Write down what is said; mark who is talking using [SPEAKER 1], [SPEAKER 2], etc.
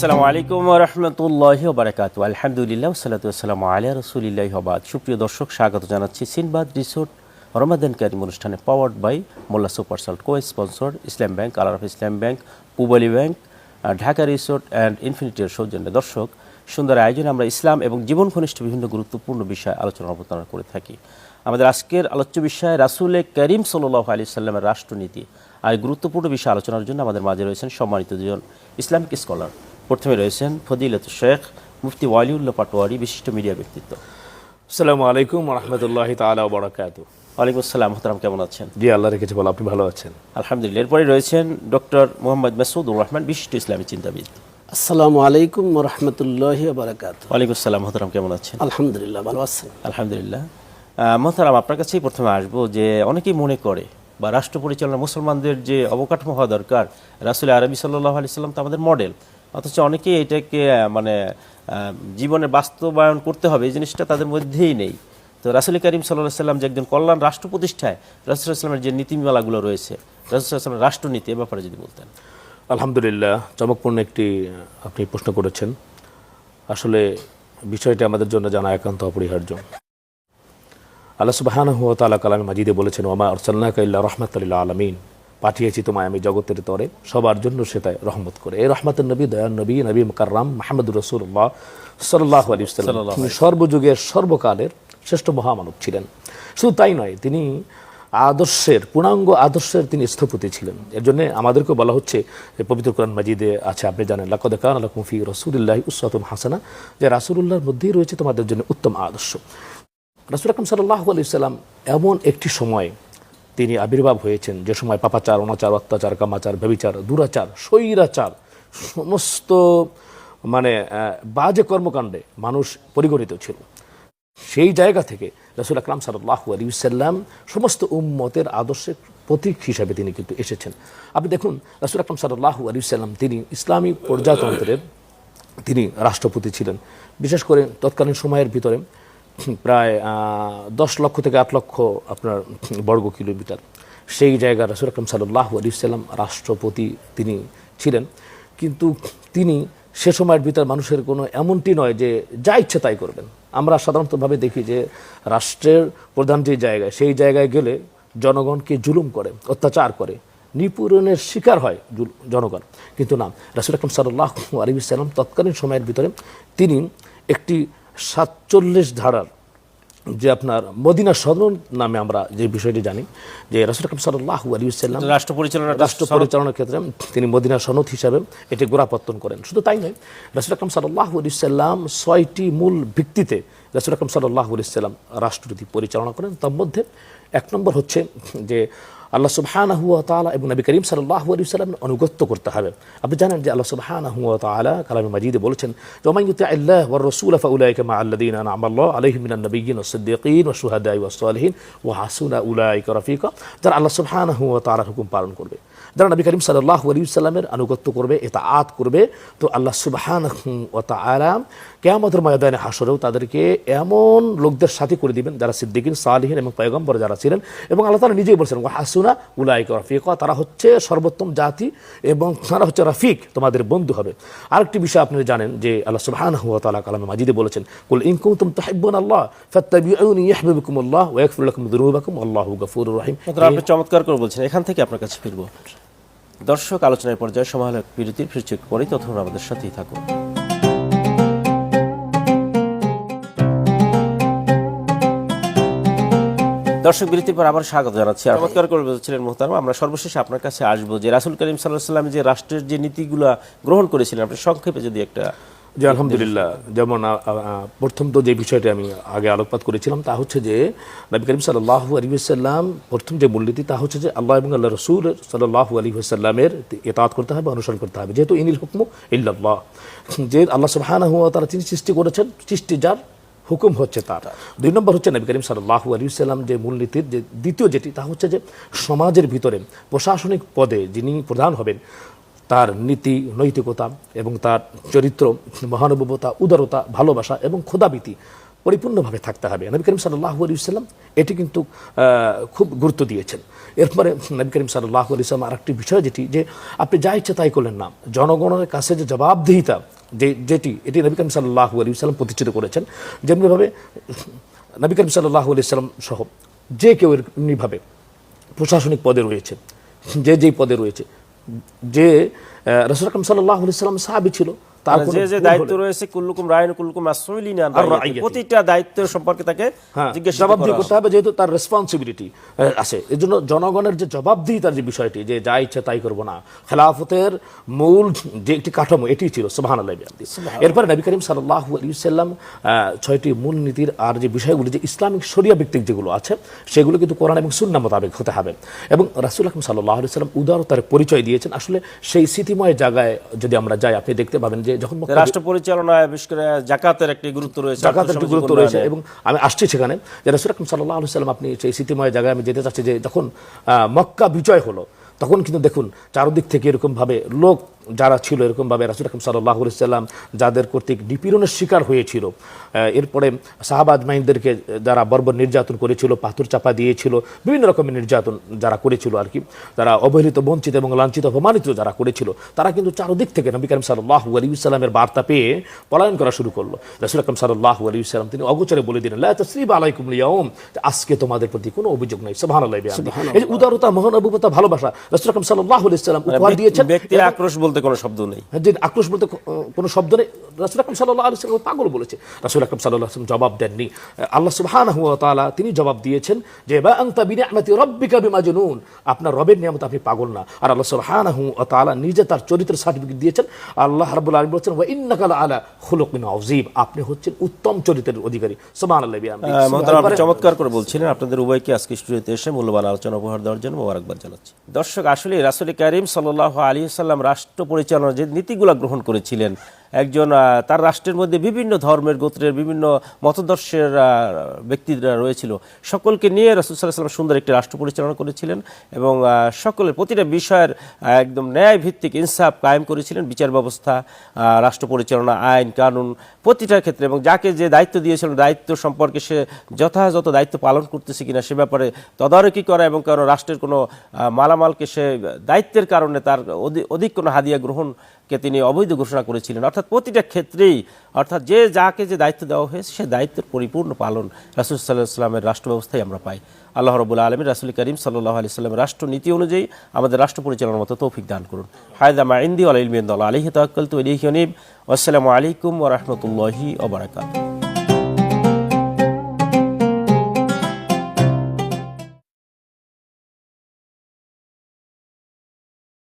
[SPEAKER 1] আসসালামু আলাইকুম ওয়া রাহমাতুল্লাহি ওয়া বারাকাতুহু। আলহামদুলিল্লাহ ওয়াসসালাতু ওয়াসসালামু আলা রাসূলিল্লাহি ওয়া বাদ। সুপ্রিয় দর্শক, স্বাগত জানাচ্ছি সিনবাদ রিসোর্ট রমাদান কারীম অনুষ্ঠানে, powered by Molla super salt, co sponsor Islami bank, Al Arafah Islami bank, Pubali bank, Dhaka resort and ইনফিনিটির সৌজন্যে। দর্শক, সুন্দর আয়োজনে আমরা ইসলাম এবং জীবন ঘনিষ্ঠ বিভিন্ন গুরুত্বপূর্ণ বিষয় আলোচনা অবতারণা করে থাকি। আমাদের আজকের আলোচ্য বিষয় রাসূল করিম সাল্লাল্লাহু আলাইহি সাল্লামের রাষ্ট্রনীতি। আর গুরুত্বপূর্ণ বিষয় আলোচনার জন্য আমাদের মাঝে রয়েছেন সম্মানিত দুজন ইসলামিক স্কলার। প্রথমে রয়েছেন ফজিলাতুল শেখ মুফতি ওয়ালিউল্লাহ পাটোয়ারি, বিশিষ্ট মিডিয়া ব্যক্তিত্ব।
[SPEAKER 2] আসসালামু আলাইকুম ওয়া রাহমাতুল্লাহি তাআলা ওয়া বারাকাতুহু।
[SPEAKER 1] ওয়ালাইকুম আসসালাম। মোহতারাম, কেমন আছেন?
[SPEAKER 2] জি, আল্লাহ রেখেছে ভালো, আপনি ভালো আছেন?
[SPEAKER 1] আলহামদুলিল্লাহ। এরপরে রয়েছেন ডক্টর মোহাম্মদ মাসউদুর রহমান, বিশিষ্ট ইসলামী চিন্তাবিদ।
[SPEAKER 3] আসসালামু আলাইকুম ওয়া রাহমাতুল্লাহি ওয়া বারাকাতুহু।
[SPEAKER 1] ওয়ালাইকুম আসসালাম। মোহতারাম, কেমন আছেন?
[SPEAKER 3] আলহামদুলিল্লাহ, ভালো আছেন?
[SPEAKER 1] আলহামদুলিল্লাহ। মোহতারাম, আপনার কাছেই প্রথমে আসবো যে অনেকেই মনে করে বা রাষ্ট্র পরিচালনা মুসলমানদের যে অবকাঠামো হওয়া দরকার, রাসূল আরবি সাল্লাল্লাহু আলাইহি সাল্লাম তো আমাদের মডেল, অথচ অনেকেই এটাকে জীবনে বাস্তবায়ন করতে হবে এই জিনিসটা তাদের মধ্যেই নেই। তো রাসূল করিম সাল্লাল্লাহু আলাইহি সাল্লাম যে একজন কল্যাণ রাষ্ট্র প্রতিষ্ঠায় রাসূল সাল্লামের যে নীতিমালাগুলো রয়েছে, রাসূল সাল্লামের রাষ্ট্রনীতি, এ ব্যাপারে যদি বলতেন।
[SPEAKER 2] আলহামদুলিল্লাহ, চমকপূর্ণ একটি আপনি প্রশ্ন করেছেন। আসলে বিষয়টি আমাদের জন্য জানা একান্ত অপরিহার্য। আল্লাহ সুবহানাহু ওয়া তাআলা কালামে মাজিদে বলেছেন, ওয়া মা আরসালনাকা ইল্লা রাহমাতাল লিল আলামিন, পাঠিয়েছি তোমায় আমি জগতের তরে সবার জন্য সেটাই রহমত করে। এই রহমাতুন নবী, দয়ার নবী, নবী মুকাররম মুহাম্মদুর রাসূলুল্লাহ সাল্লাল্লাহু আলাইহি ওয়াসাল্লাম তিনি সর্বযুগের সর্বকালের শ্রেষ্ঠ মহামানব ছিলেন। শুধু তাই নয়, তিনি আদর্শের, পূর্ণাঙ্গ আদর্শের তিনি স্থপতি ছিলেন। এর জন্য আমাদেরকে বলা হচ্ছে যে পবিত্র কোরআন মাজিদে আছে, আপনি জানেন, লাকাদ কানা লাকুম ফি রাসূলিল্লাহি উসওয়াতুন হাসানা, যে রাসূলুল্লাহর মধ্যেই রয়েছে তোমাদের জন্য উত্তম আদর্শ। রাসূল আকরাম সাল্লাল্লাহু আলাইহি ওয়াসাল্লাম এমন একটি সময় তিনি আবির্ভাব হয়েছেন যে সময় পাপাচার, অনাচার, অত্যাচার, কামাচার, ব্যভিচার, দুরাচার, স্বৈরাচার, সমস্ত বাজে কর্মকাণ্ডে মানুষ পরিগণিত ছিল। সেই জায়গা থেকে রাসূল আকরাম সাল্লাল্লাহু আলাইহি ওয়াসাল্লাম সমস্ত উম্মতের আদর্শের প্রতীক হিসাবে তিনি কিন্তু এসেছেন। আপনি দেখুন, রাসূল আকরাম সাল্লাল্লাহু আলাইহি ওয়াসাল্লাম তিনি ইসলামী প্রজাতন্ত্রের তিনি রাষ্ট্রপতি ছিলেন। বিশেষ করে তৎকালীন সময়ের ভিতরে প্রায় 10 লক্ষ থেকে 8 লক্ষ আপনার বর্গ কিলোমিটার সেই জায়গা রাসূল আকরাম সাল্লাল্লাহু আলাইহি ওয়াসাল্লাম রাষ্ট্রপতি তিনি ছিলেন। কিন্তু তিনি সে সময়ের ভিতর মানুষের কোনো এমনটি নয় যে যা ইচ্ছে তাই করবেন। আমরা সাধারণতভাবে দেখি যে রাষ্ট্রের প্রধান যে জায়গায়, সেই জায়গায় গেলে জনগণকে জুলুম করে, অত্যাচার করে, নিপীড়নের শিকার হয় জনগণ। কিন্তু না, রাসূল আকরাম সাল্লাল্লাহু আলাইহি ওয়াসাল্লাম তৎকালীন সময়ের ভিতরে তিনি একটি 47 ধারার যে আপনার মদিনা সনদ নামে আমরা যে বিষয়টি জানি, যে রাসূল আকরাম সাল্লাল্লাহু আলাইহি ওয়াসাল্লাম রাষ্ট্র পরিচালনার ক্ষেত্রে তিনি মদিনা সনদ হিসাবে এটি গোড়াপত্তন করেন। শুধু তাই নয়, রাসূল আকরাম সাল্লাল্লাহু আলাইহি ওয়াসাল্লাম 6টি মূল ভিত্তিতে রাসূল আকরাম সাল্লাল্লাহু আলাইহি ওয়াসাল্লাম রাষ্ট্রনীতি পরিচালনা করেন। তার মধ্যে 1 নম্বর হচ্ছে যে আল্লাহ সুবহানাহু ওয়া তাআলা এবং নবী করিম সাল্লাল্লাহু আলাইহি ওয়াসাল্লামের আনুগত্য করতে হবে। আপনি জানেন যে আল্লাহ সুবহানাহু ওয়া তাআলা কালামে মাজিদে বলেছেন, ওয়া মান ইউতি'আল্লাহ ওয়ার রাসূল ফাউলাইকা মা'আল্লাযীনা আন'আমা আল্লাহু আলাইহিম মিনান নাবিয়্যিন ওয়াস সিদ্দীকিন ওয়াশ শুহাদা'i ওয়াস সালিহিন ওয়া হাসুনা উলাইকা রাফিকা। যারা আল্লাহ সুবহানাহু ওয়া তাআলার হুকুম পালন করবে, যারা নবী করিম সাল্লাল্লাহু আলাইহি ওয়াসাল্লামের আনুগত্য করবে, ইতাআত করবে, তো আল্লাহ সুবহানাহু ওয়া তাআলা কিয়ামতের ময়দানে হাসরেও তাদেরকে এমন লোকদের সাথী করে দিবেন যারা সিদ্দীকিন, সালিহিন এবং পয়গম্বর যারা ছিলেন। এবং আল্লাহ তাআলা নিজেই বলেছেন, ওয়া হাসুনা উলাইকা রাফিকা, তারা হচ্ছে সর্বোত্তম জাতি এবং তারা হচ্ছে রাফিক, তোমাদের বন্ধু হবে। আরেকটি বিষয় আপনি জানেন যে আল্লাহ সুবহানাহু ওয়া তাআলা কালামে মাজিদে বলেছেন, কুল ইন কুনতুম তুহিব্বুনাল্লাহ ফাত্তাবিউনি ইউহিব্বুকুমুল্লাহ ওয়া ইয়াগফির লাকুম যুনুবাকুম আল্লাহু গফুরুর রহিম।
[SPEAKER 1] আপনি চমৎকার করে বলছেন। এখান থেকে আপনার কাছে ফিরবো। দর্শক, আলোচনার পর্যায়ে সময় হলো বিরতির, ফিরছি পরেই, তখন আমাদের সাথেই থাকুন। দর্শক, বিরতির পর আবার স্বাগত জানাচ্ছি। চমৎকার করে বলছিলেন মোহতারাম। আমরা সর্বশেষে আপনার কাছে আসবো যে রাসূল করিম সাল্লাল্লাহু আলাইহি ওয়াসাল্লাম যে রাষ্ট্রের যে নীতিগুলো গ্রহণ করেছিলেন, আপনি সংক্ষেপে যদি একটা।
[SPEAKER 2] জি, আলহামদুলিল্লাহ। যেমন প্রথম তো যে বিষয়টি আমি আগে আলোকপাত করেছিলাম তা হচ্ছে যে নবী করিম সাল্লাল্লাহু আলাইহি ওয়াসাল্লাম প্রথম যে মূলনীতি তা হচ্ছে যে আল্লাহ এবং আল্লাহ রাসূল সাল্লাল্লাহু আলাইহি ওয়াসাল্লামের ইতাআত করতে হবে, অনুসরণ করতে হবে। যেহেতু ইনিল হুকমু ইল্লাল্লাহ, যে আল্লাহ সুবহানাহু ওয়া তাআলা তিনি সৃষ্টি করেছেন, সৃষ্টি যার, হুকুম হচ্ছে তার। 2 নম্বর হচ্ছে নবী করিম সাল্লাল্লাহু আলাইহি ওয়াসাল্লাম যে মূলনীতির যে দ্বিতীয় যেটি, তা হচ্ছে যে সমাজের ভিতরে প্রশাসনিক পদে যিনি প্রধান হবেন তার নীতি, নৈতিকতা এবং তার চরিত্র, মহানুভবতা, উদারতা, ভালোবাসা এবং খোদাভীতি পরিপূর্ণভাবে থাকতে হবে। নবী করিম সাল্লাল্লাহু আলাইহি ওয়াসাল্লাম এটি কিন্তু খুব গুরুত্ব দিয়েছেন। এরপরে নবী করিম সাল্লাল্লাহু আলাইহি ওয়াসাল্লাম আরেকটি বিষয় যেটি, যে আপনি যা ইচ্ছা তাই করলেন না, জনগণের কাছে যে জবাবদিহিতা এটি নবী করিম সাল্লাল্লাহু আলাইহি ওয়াসাল্লাম প্রতিষ্ঠিত করেছেন। যেমনিভাবে নবী করিম সাল্লাল্লাহু আলাইহি ওয়াসাল্লাম সহ যে কেউ এমনিভাবে প্রশাসনিক পদে রয়েছে, যেই পদে রয়েছে, যে রাসূল আকরাম সাল্লাল্লাহু আলাইহি ওয়াসাল্লাম সাহাবী ছিল, তার
[SPEAKER 1] যে দায়িত্ব রয়েছে কুল্লুকুম রায়িন কুল্লুকুম মাসউলিন আন রাইয়াতি, প্রতিটা দায়িত্বের সম্পর্কে তাকে
[SPEAKER 2] জবাবদিহি করতে হবে, যেহেতু তার রেসপন্সিবিলিটি আছে। এর জন্য জনগণের যে জবাবদিহিতার যে বিষয়টি, যে যা ইচ্ছা তাই করবো না, খেলাফতের মূল যে একটি কাঠামো এটি ছিল। সুবহানাল্লাহ। এরপরে নবী করিম সাল্লাল্লাহু আলাইহি ওয়াসাল্লাম 6টি মূল নীতির আর যে বিষয়গুলি, যে ইসলামিক শরিয়া ভিত্তিক যেগুলো আছে, সেগুলো কিন্তু কোরআন এবং সুন্নাহ মোতাবেক হতে হবে। এবং রাসূল আকরাম সাল্লাল্লাহু আলাইহি ওয়াসাল্লাম উদারতার পরিচয় দিয়েছেন। আসলে সেই স্মৃতিময় জায়গায় যদি আমরা যাই, আপনি দেখতে পাবেন যে যখন
[SPEAKER 1] রাষ্ট্র পরিচালনায় বিশেষ করে জাকাতের একটি গুরুত্ব রয়েছে,
[SPEAKER 2] এবং আমি আসছি সেখানে যে রাসূল আকরাম সাল্লাল্লাহু আলাইহি ওয়াসাল্লাম, আপনি সেই স্মৃতিময় জায়গায় আমি যেতে চাচ্ছি, যে যখন মক্কা বিজয় হলো, তখন কিন্তু দেখুন চারদিক থেকে এরকমভাবে লোক যারা ছিল, এরকমভাবে রাসূল আকরাম সাল্লাল্লাহু আলাইহি ওয়াসাল্লাম যাদের কর্তৃক নিপীড়নের শিকার হয়েছিল, এরপরে সাহাবা আজমাইনদেরকে যারা বর্বর নির্যাতন করেছিল, পাথর চাপা দিয়েছিল, বিভিন্ন রকমের নির্যাতন যারা করেছিল আর কি, যারা অবহেলিত, বঞ্চিত এবং লাঞ্ছিত, অপমানিত যারা করেছিল, তারা কিন্তু চারদিক থেকে নবী করিম সাল্লাল্লাহু আলাইহি ওয়াসাল্লামের বার্তা পেয়ে পলায়ন করা শুরু করলো। রাসূল আকরাম সাল্লাল্লাহু আলাইহি ওয়াসাল্লাম তিনি অগোচরে বলে দিলেন, লা তাসরিবা আলাইকুমুল ইয়াউম, আজকে তোমাদের প্রতি কোনো অভিযোগ নাই। সুবহানাল্লাহ। এই উদারতা, মহানুভবতা, ভালোবাসা রাসূল আকরাম সাল্লাল্লাহু আলাইহি ওয়াসাল্লাম উপহার দিয়েছেন।
[SPEAKER 1] ব্যক্তির আক্রোশ বলতে কোনো শব্দ নেই,
[SPEAKER 2] যে আক্রোশ বলতে কোনো শব্দ নেই। রাসূল আকরাম সাল্লাল্লাহু আলাইহি ওয়াসাল্লাম পাগল বলেছে, রাসূল আকরাম সাল্লাল্লাহু আলাইহি ওয়াসাল্লাম জবাব দেননি। আল্লাহ সুবহানাহু ওয়া তাআলা তিনি জবাব দিয়েছেন যে মা আনতা বিনিআমাতি রাব্বিকা বিমাজনুন, আপনার রবের নিয়ামত আপনি পাগল না। আর আল্লাহ সুবহানাহু ওয়া তাআলা নিজে তার চরিত্রের সার্টিফিকেট দিয়েছেন। আল্লাহ রাব্বুল আলামিন বলেছেন ওয়া ইন্নাকা আলা খুলুকিন আযীম, আপনি হচ্ছেন উত্তম চরিত্রের অধিকারী। সুবহানাল্লাহ।
[SPEAKER 1] মহতারাম, আপনি চমৎকার করে বলছিলেন। আপনাদের উভয়কে আজকে স্টুডিওতে এসে মূল্যবান আলোচনা উপহার দেওয়ার জন্য মোবারকবাদ জানাচ্ছি। দর্শক, আসলে রাসূল কারীম সাল্লাল্লাহু আলাইহি ওয়াসাল্লাম রাষ্ট্র পরিচালনার যে নীতিগুলো গ্রহণ করেছিলেন, একজন তার রাষ্ট্রের মধ্যে বিভিন্ন ধর্মের, গোত্রের, বিভিন্ন মতদর্শের ব্যক্তিরা রয়েছিল, সকলকে নিয়ে রাসূল সাল্লাল্লাহু আলাইহি ওয়াসাল্লাম সুন্দর একটি রাষ্ট্র পরিচালনা করেছিলেন এবং সকলের প্রতিটা বিষয়ের একদম ন্যায় ভিত্তিক ইনসাফ কায়েম করেছিলেন। বিচার ব্যবস্থা, রাষ্ট্র পরিচালনা, আইন কানুন, প্রতিটা ক্ষেত্রে, এবং যাকে যে দায়িত্ব দিয়েছিলেন দায়িত্ব সম্পর্কে সে যথাযথ দায়িত্ব পালন করতেছে কিনা সে ব্যাপারে তদারকি করা, এবং কারণ রাষ্ট্রের কোনো মালামালকে সে দায়িত্বের কারণে তার অধিক কোনো হাদিয়া গ্রহণকে তিনি অবৈধ ঘোষণা করেছিলেন। অর্থাৎ প্রতিটা ক্ষেত্রেই, অর্থাৎ যাকে যে দায়িত্ব দেওয়া হয়েছে সে দায়িত্বের পরিপূর্ণ পালন রাসূল সাল্লাল্লাহু আলাইহি ওয়াসাল্লামের রাষ্ট্র ব্যবস্থায় আমরা পাই। আল্লাহ রাব্বুল আলামিন রাসূল কারীম সাল্লাল্লাহু আলাইহি ওয়াসাল্লামের রাষ্ট্রনীতি অনুযায়ী আমাদের রাষ্ট্র পরিচালনার মতো তৌফিক দান করুন। হায়দা মা ইনদি ওয়া ইলমি ইনদাল্লাহ আলাইহি তাওয়াক্কালতু ওয়া ইলাইহি উনীব। ওয়াসসালামু আলাইকুম ওয়া রাহমাতুল্লাহি ওয়া বারাকাতুহু।